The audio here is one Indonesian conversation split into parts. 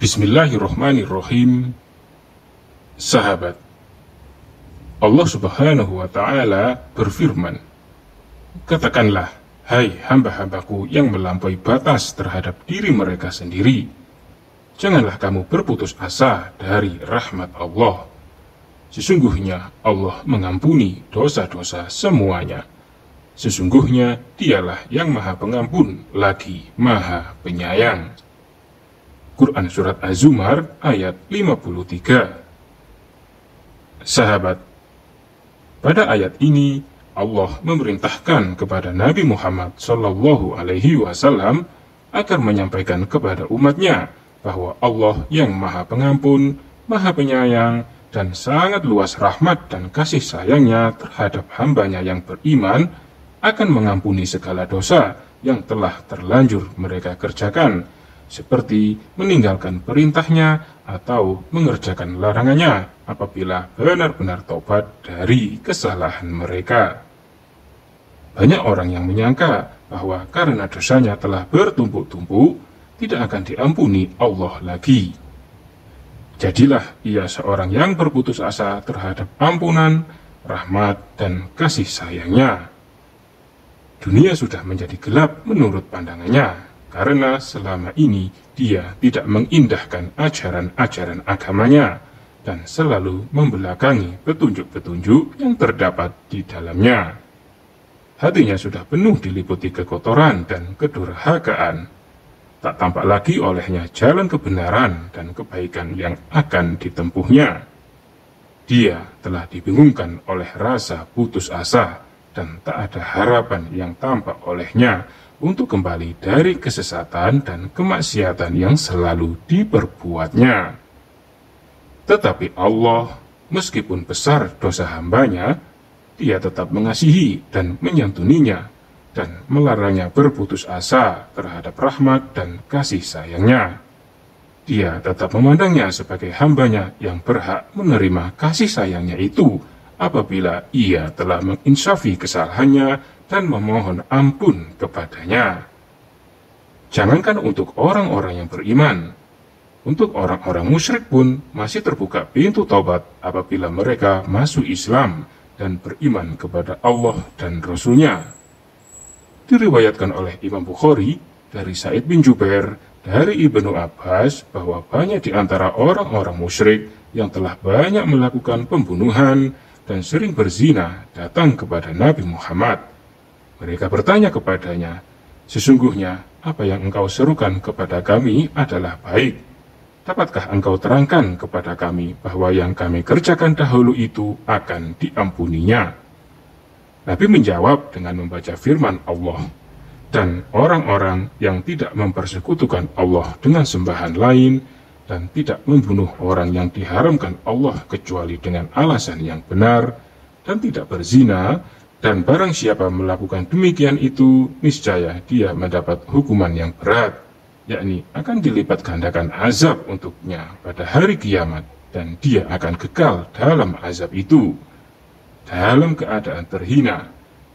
Bismillahirrahmanirrahim. Sahabat, Allah Subhanahu wa Ta'ala berfirman, "Katakanlah, hai hamba-hambaku yang melampaui batas terhadap diri mereka sendiri, janganlah kamu berputus asa dari rahmat Allah. Sesungguhnya Allah mengampuni dosa-dosa semuanya. Sesungguhnya Dialah yang Maha Pengampun lagi Maha Penyayang." Quran Surat Az-Zumar ayat 53. Sahabat, pada ayat ini Allah memerintahkan kepada Nabi Muhammad SAW agar menyampaikan kepada umatnya bahwa Allah yang Maha Pengampun, Maha Penyayang, dan sangat luas rahmat dan kasih sayangnya terhadap hambanya yang beriman akan mengampuni segala dosa yang telah terlanjur mereka kerjakan, seperti meninggalkan perintahnya atau mengerjakan larangannya apabila benar-benar tobat dari kesalahan mereka. Banyak orang yang menyangka bahwa karena dosanya telah bertumpuk-tumpuk, tidak akan diampuni Allah lagi. Jadilah ia seorang yang berputus asa terhadap ampunan, rahmat, dan kasih sayangnya. Dunia sudah menjadi gelap menurut pandangannya, karena selama ini dia tidak mengindahkan ajaran-ajaran agamanya dan selalu membelakangi petunjuk-petunjuk yang terdapat di dalamnya. Hatinya sudah penuh diliputi kekotoran dan kedurhakaan. Tak tampak lagi olehnya jalan kebenaran dan kebaikan yang akan ditempuhnya. Dia telah dibingungkan oleh rasa putus asa dan tak ada harapan yang tampak olehnya untuk kembali dari kesesatan dan kemaksiatan yang selalu diperbuatnya. Tetapi Allah, meskipun besar dosa hambanya, Dia tetap mengasihi dan menyantuninya, dan melarangnya berputus asa terhadap rahmat dan kasih sayangnya. Dia tetap memandangnya sebagai hambanya yang berhak menerima kasih sayangnya itu apabila ia telah menginsafi kesalahannya dan memohon ampun kepadanya. Jangankan untuk orang-orang yang beriman, untuk orang-orang musyrik pun masih terbuka pintu taubat apabila mereka masuk Islam dan beriman kepada Allah dan Rasul-Nya. Diriwayatkan oleh Imam Bukhari dari Sa'id bin Jubair dari Ibnu Abbas bahwa banyak di antara orang-orang musyrik yang telah banyak melakukan pembunuhan dan sering berzina datang kepada Nabi Muhammad. Mereka bertanya kepadanya, "Sesungguhnya apa yang engkau serukan kepada kami adalah baik. Dapatkah engkau terangkan kepada kami bahwa yang kami kerjakan dahulu itu akan diampuninya?" Nabi menjawab dengan membaca firman Allah, "Dan orang-orang yang tidak mempersekutukan Allah dengan sembahan lain dan tidak membunuh orang yang diharamkan Allah kecuali dengan alasan yang benar dan tidak berzina, dan barang siapa melakukan demikian itu, niscaya dia mendapat hukuman yang berat, yakni akan dilipat gandakan azab untuknya pada hari kiamat, dan dia akan kekal dalam azab itu, dalam keadaan terhina,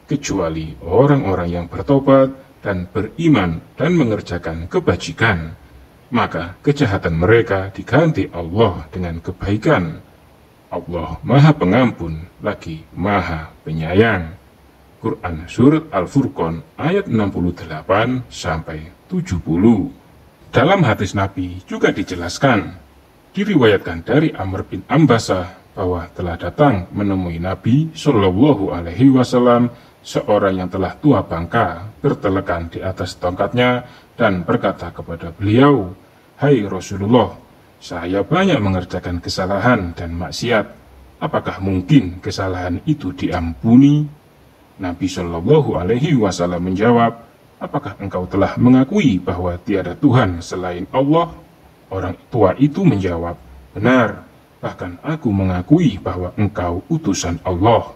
kecuali orang-orang yang bertobat dan beriman dan mengerjakan kebajikan. Maka kejahatan mereka diganti Allah dengan kebaikan. Allah Maha Pengampun lagi Maha Penyayang." Quran Surat Al-Furqan ayat 68-70. Dalam hadis Nabi juga dijelaskan, diriwayatkan dari Amr bin Ambasah bahwa telah datang menemui Nabi Shallallahu Alaihi Wasallam seorang yang telah tua bangka, bertelekan di atas tongkatnya, dan berkata kepada beliau, "Hai Rasulullah, saya banyak mengerjakan kesalahan dan maksiat. Apakah mungkin kesalahan itu diampuni?" Nabi Shallallahu Alaihi Wasallam menjawab, "Apakah engkau telah mengakui bahwa tiada Tuhan selain Allah?" Orang tua itu menjawab, "Benar, bahkan aku mengakui bahwa engkau utusan Allah."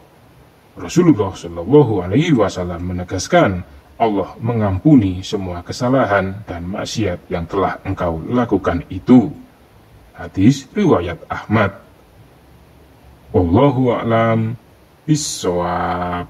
Rasulullah Shallallahu Alaihi Wasallam menegaskan, Allah mengampuni semua kesalahan dan maksiat yang telah engkau lakukan itu. Hadis riwayat Ahmad. Wallahu a'lam bishawab.